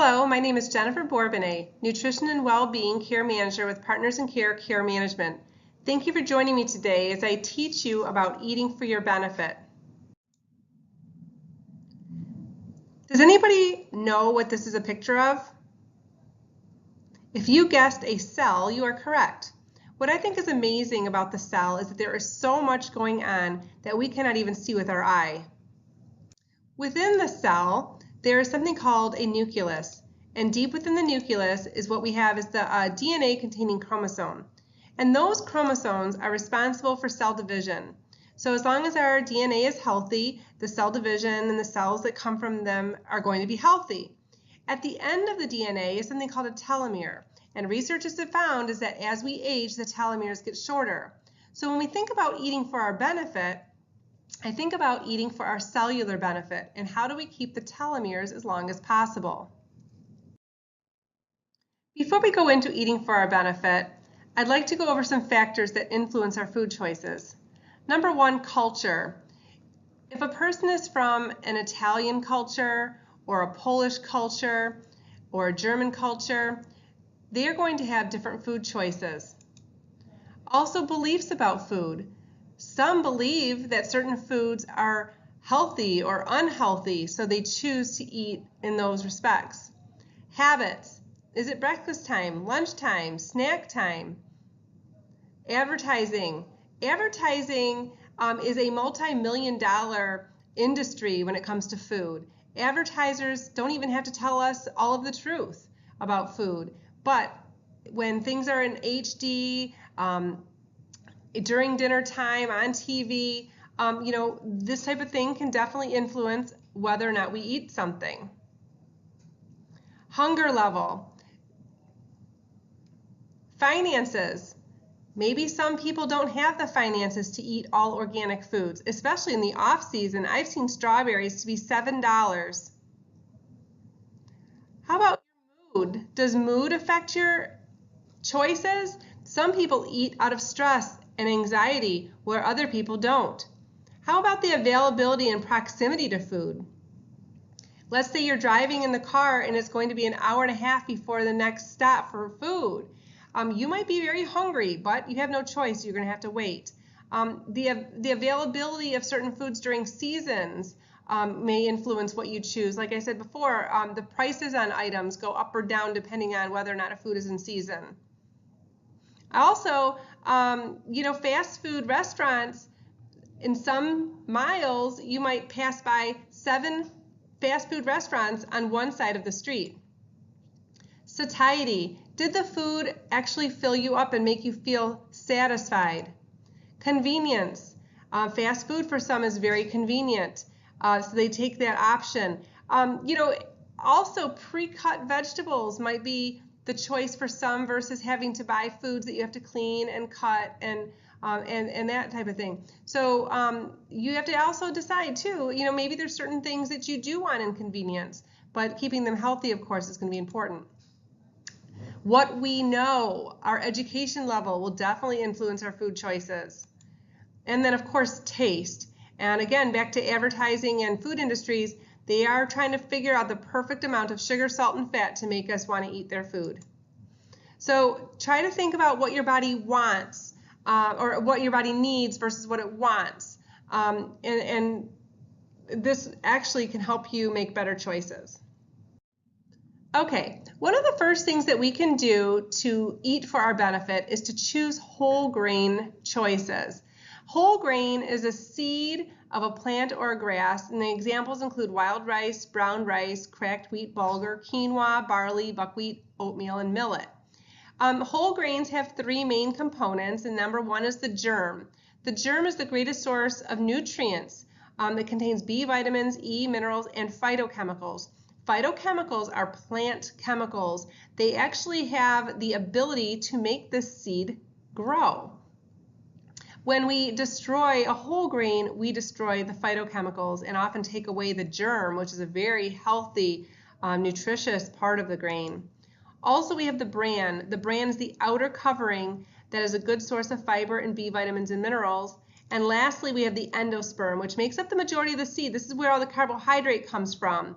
Hello, my name is Jennifer Bourbonnais, Nutrition and Wellbeing Care Manager with Partners in Care Care Management. Thank you for joining me today as I teach you about eating for your benefit. Does anybody know what this is a picture of? If you guessed a cell, you are correct. What I think is amazing about the cell is that there is so much going on that we cannot even see with our eye. Within the cell, there is something called a nucleus, and deep within the nucleus is what we have is the DNA containing chromosome. And those chromosomes are responsible for cell division. So as long as our DNA is healthy, the cell division and the cells that come from them are going to be healthy. At the end of the DNA is something called a telomere, and researchers have found is that as we age, the telomeres get shorter. So when we think about eating for our benefit, I think about eating for our cellular benefit and how do we keep the telomeres as long as possible. Before we go into eating for our benefit, I'd like to go over some factors that influence our food choices. Number one, culture. If a person is from an Italian culture or a Polish culture or a German culture, they are going to have different food choices. Also, beliefs about food. Some believe that certain foods are healthy or unhealthy, so they choose to eat in those respects. Habits. Is it breakfast time, lunchtime, snack time? Advertising. Advertising is a multi-million-dollar industry when it comes to food. Advertisers don't even have to tell us all of the truth about food, but when things are in HD, during dinner time, on TV, this type of thing can definitely influence whether or not we eat something. Hunger level. Finances. Maybe some people don't have the finances to eat all organic foods, especially in the off season. I've seen strawberries to be $7. How about your mood? Does mood affect your choices? Some people eat out of stress and anxiety where other people don't. How about the availability and proximity to food? Let's say you're driving in the car and it's going to be an hour and a half before the next stop for food. You might be very hungry, but you have no choice. You're going to have to wait. The availability of certain foods during seasons may influence what you choose. Like I said before, the prices on items go up or down depending on whether or not a food is in season. Also, fast food restaurants, in some miles, you might pass by 7 fast food restaurants on one side of the street. Satiety. Did the food actually fill you up and make you feel satisfied? Convenience. Fast food for some is very convenient, so they take that option. Also pre-cut vegetables might be the choice for some versus having to buy foods that you have to clean and cut and that type of thing. So you have to also decide too, maybe there's certain things that you do want in convenience, but keeping them healthy, of course, is going to be important. What we know, our education level will definitely influence our food choices. And then of course, taste. And again, back to advertising and food industries, they are trying to figure out the perfect amount of sugar, salt, and fat to make us want to eat their food. So try to think about what your body wants or what your body needs versus what it wants. And this actually can help you make better choices. Okay, one of the first things that we can do to eat for our benefit is to choose whole grain choices. Whole grain is a seed of a plant or a grass, and the examples include wild rice, brown rice, cracked wheat, bulgur, quinoa, barley, buckwheat, oatmeal, and millet. Whole grains have 3 main components, and number 1 is the germ. The germ is the greatest source of nutrients that contains B vitamins, E minerals, and phytochemicals. Phytochemicals are plant chemicals. They actually have the ability to make the seed grow. When we destroy a whole grain, we destroy the phytochemicals and often take away the germ, which is a very healthy, nutritious part of the grain. Also, we have the bran. The bran is the outer covering that is a good source of fiber and B vitamins and minerals. And lastly, we have the endosperm, which makes up the majority of the seed. This is where all the carbohydrate comes from.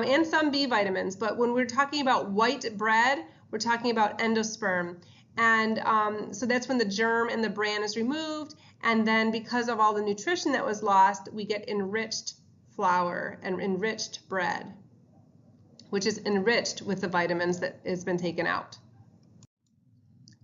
and some B vitamins. But when we're talking about white bread, we're talking about endosperm. And so that's when the germ and the bran is removed. And then because of all the nutrition that was lost, we get enriched flour and enriched bread, which is enriched with the vitamins that has been taken out.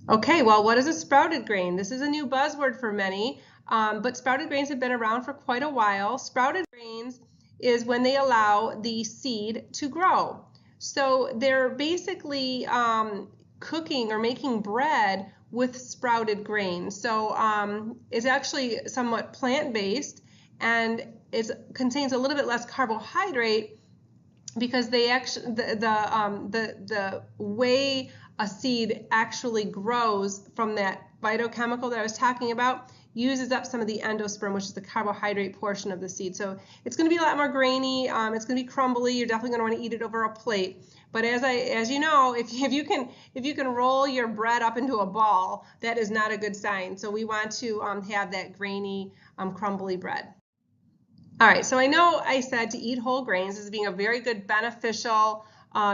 Okay, well, what is a sprouted grain? This is a new buzzword for many, but sprouted grains have been around for quite a while. Sprouted grains is when they allow the seed to grow. So they're basically cooking or making bread with sprouted grains. So it's actually somewhat plant-based, and it contains a little bit less carbohydrate because they actually the way a seed actually grows from that phytochemical that I was talking about uses up some of the endosperm, which is the carbohydrate portion of the seed. So it's going to be a lot more grainy. It's going to be crumbly. You're definitely going to want to eat it over a plate. But as you know, if you can roll your bread up into a ball, that is not a good sign. So we want to have that grainy, crumbly bread. All right, so I know I said to eat whole grains as being a very good beneficial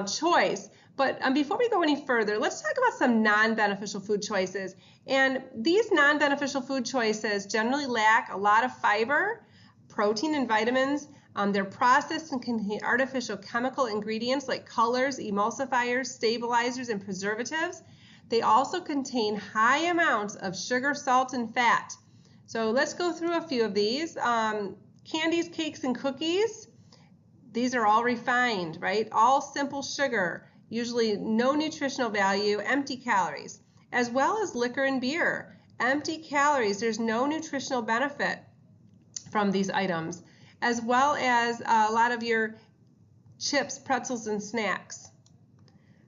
choice, but before we go any further, let's talk about some non-beneficial food choices. And these non-beneficial food choices generally lack a lot of fiber, protein, and vitamins. They're processed and contain artificial chemical ingredients like colors, emulsifiers, stabilizers, and preservatives. They also contain high amounts of sugar, salt, and fat. So let's go through a few of these. Candies, cakes, and cookies, these are all refined, right? All simple sugar, usually no nutritional value, empty calories, as well as liquor and beer. Empty calories, there's no nutritional benefit from these items, as well as a lot of your chips, pretzels, and snacks.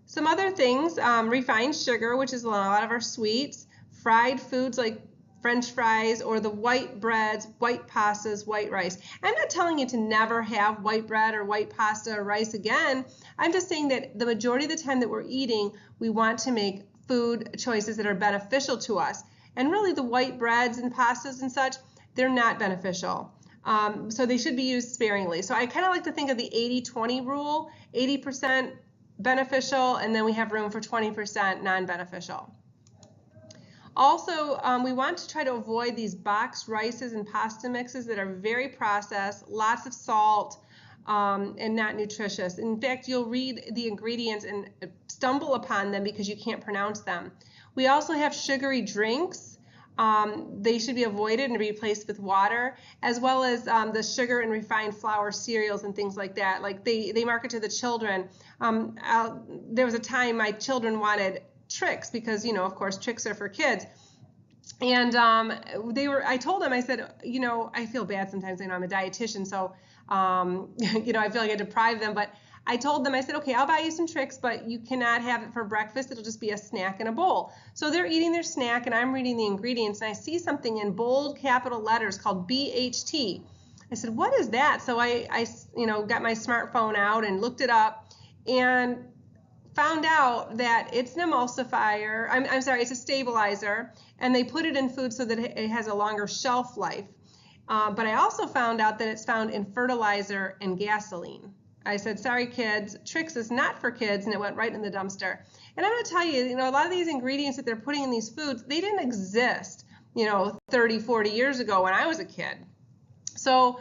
Some other things, refined sugar, which is a lot of our sweets, fried foods like French fries, or the white breads, white pastas, white rice. I'm not telling you to never have white bread or white pasta or rice again. I'm just saying that the majority of the time that we're eating, we want to make food choices that are beneficial to us. And really the white breads and pastas and such, they're not beneficial. So they should be used sparingly. So I kind of like to think of the 80-20 rule, 80% beneficial, and then we have room for 20% non-beneficial. Also, we want to try to avoid these boxed rices and pasta mixes that are very processed, lots of salt, and not nutritious. In fact, you'll read the ingredients and stumble upon them because you can't pronounce them. We also have sugary drinks. They should be avoided and replaced with water, as well as the sugar and refined flour cereals and things like that. Like they market to the children. There was a time my children wanted tricks because, you know, of course, tricks are for kids. And I told them, I said, you know, I feel bad sometimes. I know I'm a dietitian, so, you know, I feel like I deprive them. But I told them, I said, okay, I'll buy you some tricks, but you cannot have it for breakfast. It'll just be a snack in a bowl. So they're eating their snack, and I'm reading the ingredients, and I see something in bold capital letters called BHT. I said, what is that? So I you know, got my smartphone out and looked it up, and found out that it's an emulsifier, I'm sorry, it's a stabilizer, and they put it in food so that it has a longer shelf life. But I also found out that it's found in fertilizer and gasoline. I said, sorry kids, tricks is not for kids, and it went right in the dumpster. And I'm going to tell you, you know, a lot of these ingredients that they're putting in these foods, they didn't exist, you know, 30, 40 years ago when I was a kid. So,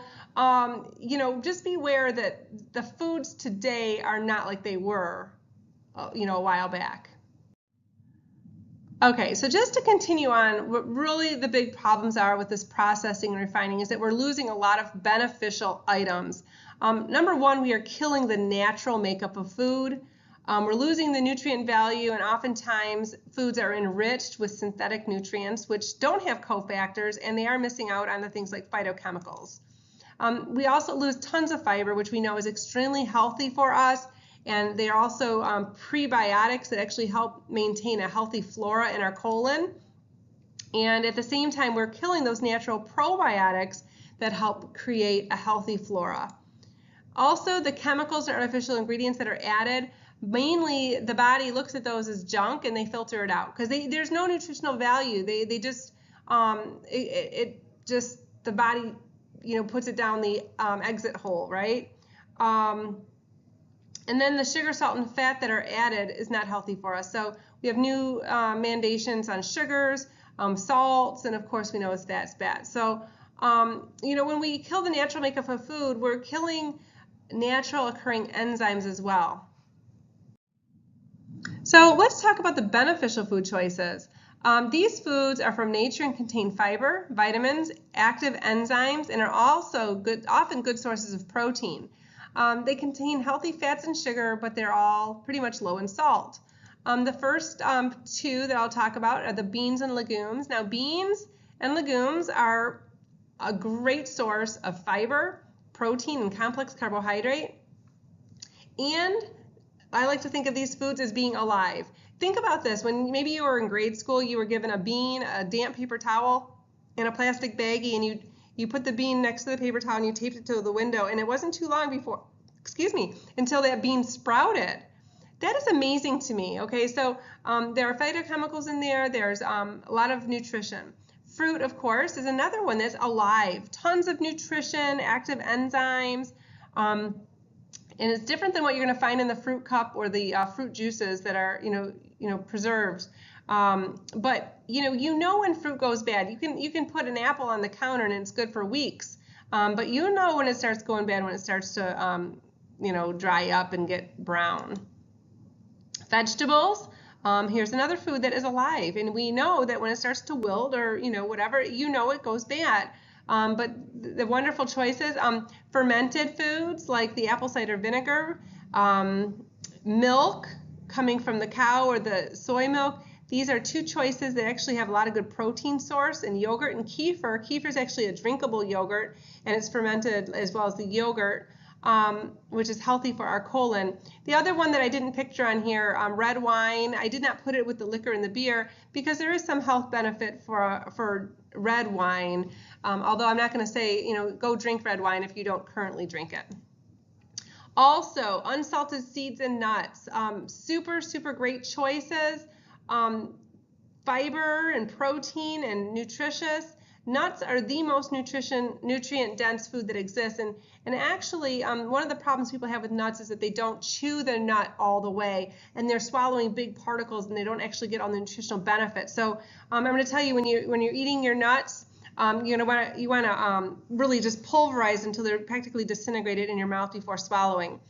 you know, just beware that the foods today are not like they were, you know, a while back. Okay, so just to continue on, what really the big problems are with this processing and refining is that we're losing a lot of beneficial items. Number one, we are killing the natural makeup of food. We're losing the nutrient value, and oftentimes foods are enriched with synthetic nutrients which don't have cofactors, and they are missing out on the things like phytochemicals. We also lose tons of fiber, which we know is extremely healthy for us. And they are also prebiotics that actually help maintain a healthy flora in our colon. And at the same time, we're killing those natural probiotics that help create a healthy flora. Also, the chemicals and artificial ingredients that are added, mainly the body looks at those as junk and they filter it out because there's no nutritional value. They just, the body, you know, puts it down the exit hole, right? And then the sugar, salt, and fat that are added is not healthy for us. So we have new mandations on sugars, salts, and of course we know that's bad. So, when we kill the natural makeup of food, we're killing natural occurring enzymes as well. So let's talk about the beneficial food choices. These foods are from nature and contain fiber, vitamins, active enzymes, and are also often good sources of protein. They contain healthy fats and sugar, but they're all pretty much low in salt. The first two that I'll talk about are the beans and legumes. Now, beans and legumes are a great source of fiber, protein, and complex carbohydrate. And I like to think of these foods as being alive. Think about this. When maybe you were in grade school, you were given a bean, a damp paper towel, and a plastic baggie, and you put the bean next to the paper towel and you taped it to the window, and it wasn't too long until that bean sprouted. That is amazing to me. Okay, so there are phytochemicals in there. There's a lot of nutrition. Fruit, of course, is another one that's alive. Tons of nutrition, active enzymes, and it's different than what you're going to find in the fruit cup or the fruit juices that are, preserved. But you know when fruit goes bad. You can put an apple on the counter and it's good for weeks. But you know when it starts going bad, when it starts to, dry up and get brown. Vegetables. Here's another food that is alive, and we know that when it starts to wilt or whatever, it goes bad. But the wonderful choices, fermented foods like the apple cider vinegar, milk coming from the cow or the soy milk. These are two choices that actually have a lot of good protein source, and yogurt and kefir. Kefir is actually a drinkable yogurt, and it's fermented as well as the yogurt, which is healthy for our colon. The other one that I didn't picture on here, red wine. I did not put it with the liquor and the beer because there is some health benefit for red wine, although I'm not going to say, go drink red wine if you don't currently drink it. Also, unsalted seeds and nuts, super, super great choices. Fiber and protein and nutritious. Nuts are the most nutrient-dense food that exists, and actually one of the problems people have with nuts is that they don't chew the nut all the way, and they're swallowing big particles, and they don't actually get all the nutritional benefits. So I'm going to tell you, when you're eating your nuts, you want to really just pulverize until they're practically disintegrated in your mouth before swallowing.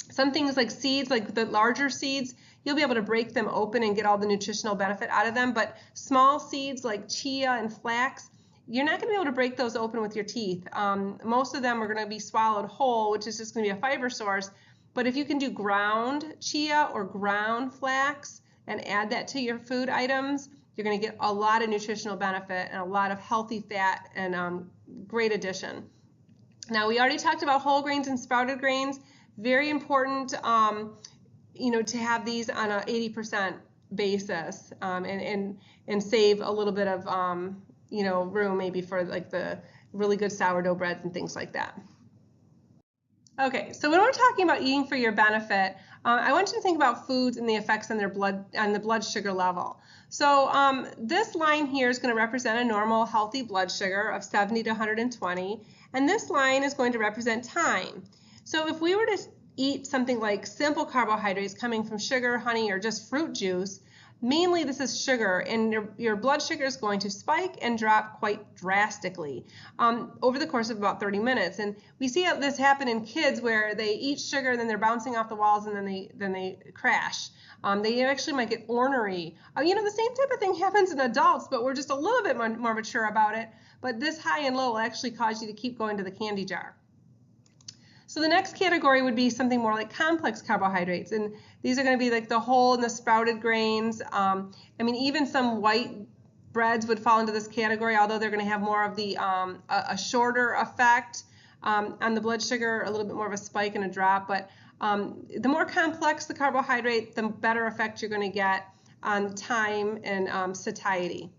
Some things like seeds, like the larger seeds, you'll be able to break them open and get all the nutritional benefit out of them. But small seeds like chia and flax, you're not going to be able to break those open with your teeth. Most of them are going to be swallowed whole, which is just going to be a fiber source. But if you can do ground chia or ground flax and add that to your food items, you're going to get a lot of nutritional benefit and a lot of healthy fat and great addition. Now, we already talked about whole grains and sprouted grains. Very important, to have these on a 80% basis and save a little bit of, room maybe for like the really good sourdough breads and things like that. Okay, so when we're talking about eating for your benefit, I want you to think about foods and the effects on the blood sugar level. So this line here is going to represent a normal healthy blood sugar of 70 to 120, and this line is going to represent time. So if we were to eat something like simple carbohydrates coming from sugar, honey, or just fruit juice, mainly this is sugar, and your blood sugar is going to spike and drop quite drastically over the course of about 30 minutes. And we see this happen in kids where they eat sugar and then they're bouncing off the walls and then they crash. They actually might get ornery. The same type of thing happens in adults, but we're just a little bit more mature about it. But this high and low will actually cause you to keep going to the candy jar. So the next category would be something more like complex carbohydrates, and these are going to be like the whole and the sprouted grains. Even some white breads would fall into this category, although they're going to have more of the a shorter effect on the blood sugar, a little bit more of a spike and a drop. But the more complex the carbohydrate, the better effect you're going to get on time and satiety.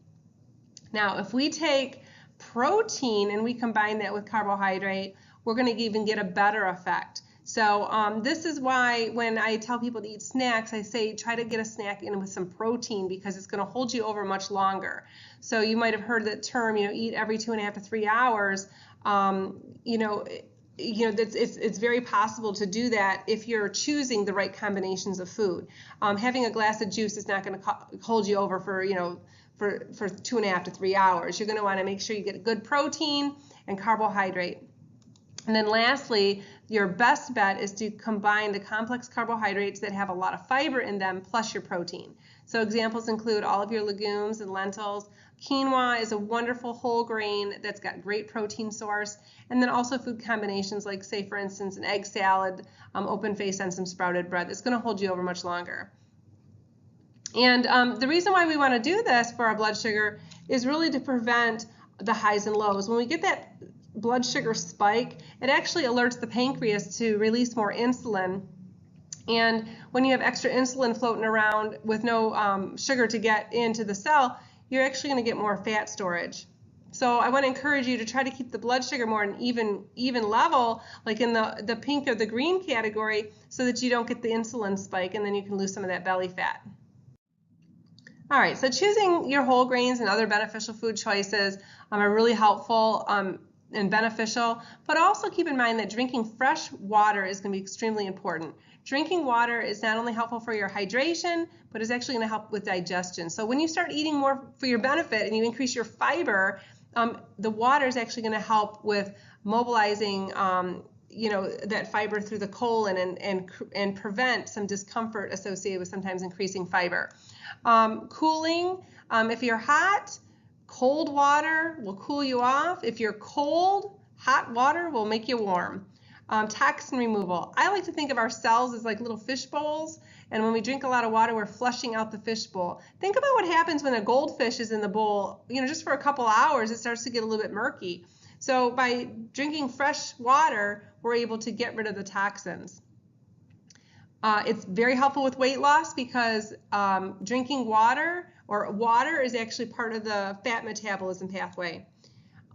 Now, if we take protein and we combine that with carbohydrate, we're going to even get a better effect. So this is why when I tell people to eat snacks, I say try to get a snack in with some protein because it's going to hold you over much longer. So you might have heard that term, eat every 2.5 to 3 hours. it's very possible to do that if you're choosing the right combinations of food. Having a glass of juice is not going to hold you over for, for 2.5 to 3 hours. You're going to want to make sure you get a good protein and carbohydrate. And then lastly, your best bet is to combine the complex carbohydrates that have a lot of fiber in them plus your protein. So examples include all of your legumes and lentils. Quinoa is a wonderful whole grain that's got great protein source. And then also food combinations like, say, for instance, an egg salad, open face on some sprouted bread. That's going to hold you over much longer. And the reason why we want to do this for our blood sugar is really to prevent the highs and lows. When we get that blood sugar spike, it actually alerts the pancreas to release more insulin. And when you have extra insulin floating around with no sugar to get into the cell, you're actually going to get more fat storage. So I want to encourage you to try to keep the blood sugar more an even level, like in the pink or the green category, so that you don't get the insulin spike and then you can lose some of that belly fat. All right, so choosing your whole grains and other beneficial food choices are really helpful and beneficial, but also keep in mind that drinking fresh water is going to be extremely important. Drinking water is not only helpful for your hydration, but is actually going to help with digestion. So when you start eating more for your benefit and you increase your fiber, the water is actually going to help with mobilizing that fiber through the colon and prevent some discomfort associated with sometimes increasing fiber. Cooling, if you're hot, cold water will cool you off. If you're cold, hot water will make you warm. Toxin removal. I like to think of our cells as like little fish bowls, and when we drink a lot of water, we're flushing out the fish bowl. Think about what happens when a goldfish is in the bowl. Just for a couple hours, it starts to get a little bit murky. So by drinking fresh water, we're able to get rid of the toxins. It's very helpful with weight loss because drinking water is actually part of the fat metabolism pathway.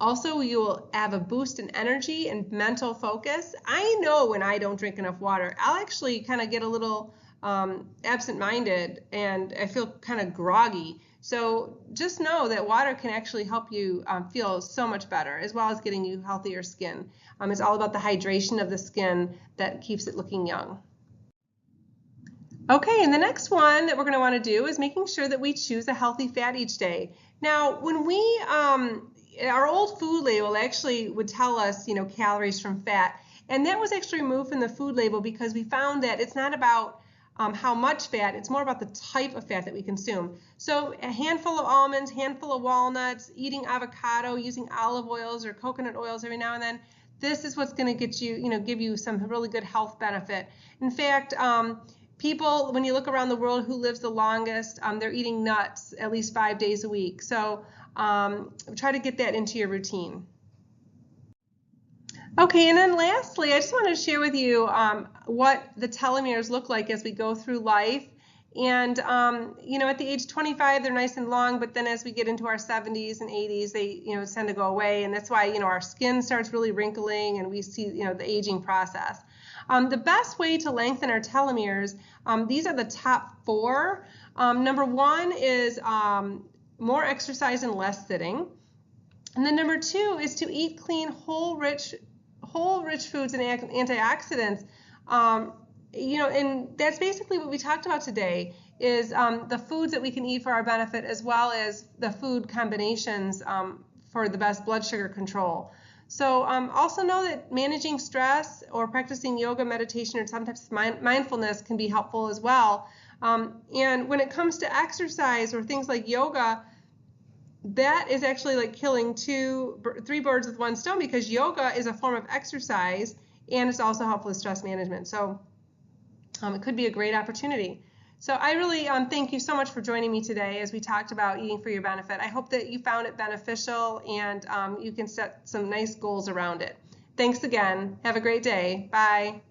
Also, you will have a boost in energy and mental focus. I know when I don't drink enough water, I'll actually kind of get a little absent-minded and I feel kind of groggy. So just know that water can actually help you feel so much better, as well as getting you healthier skin. It's all about the hydration of the skin that keeps it looking young. Okay, and the next one that we're going to want to do is making sure that we choose a healthy fat each day. Now, when we, our old food label actually would tell us, calories from fat, and that was actually removed from the food label because we found that it's not about how much fat, it's more about the type of fat that we consume. So a handful of almonds, handful of walnuts, eating avocado, using olive oils or coconut oils every now and then, this is what's going to get you, give you some really good health benefit. In fact, people, when you look around the world, who lives the longest, they're eating nuts at least 5 days a week. So try to get that into your routine. Okay, and then lastly, I just wanted to share with you what the telomeres look like as we go through life. And at the age 25, they're nice and long, but then as we get into our 70s and 80s, they tend to go away, and that's why our skin starts really wrinkling, and we see the aging process. The best way to lengthen our telomeres, these are the top 4. Number 1 is more exercise and less sitting, and then number 2 is to eat clean, whole rich foods and antioxidants. And that's basically what we talked about today, is the foods that we can eat for our benefit, as well as the food combinations for the best blood sugar control. So also know that managing stress or practicing yoga, meditation, or some types of mindfulness can be helpful as well. And when it comes to exercise or things like yoga, that is actually like killing 3 birds with one stone, because yoga is a form of exercise and it's also helpful with stress management. So it could be a great opportunity. So I really thank you so much for joining me today as we talked about eating for your benefit. I hope that you found it beneficial and you can set some nice goals around it. Thanks again. Have a great day. Bye.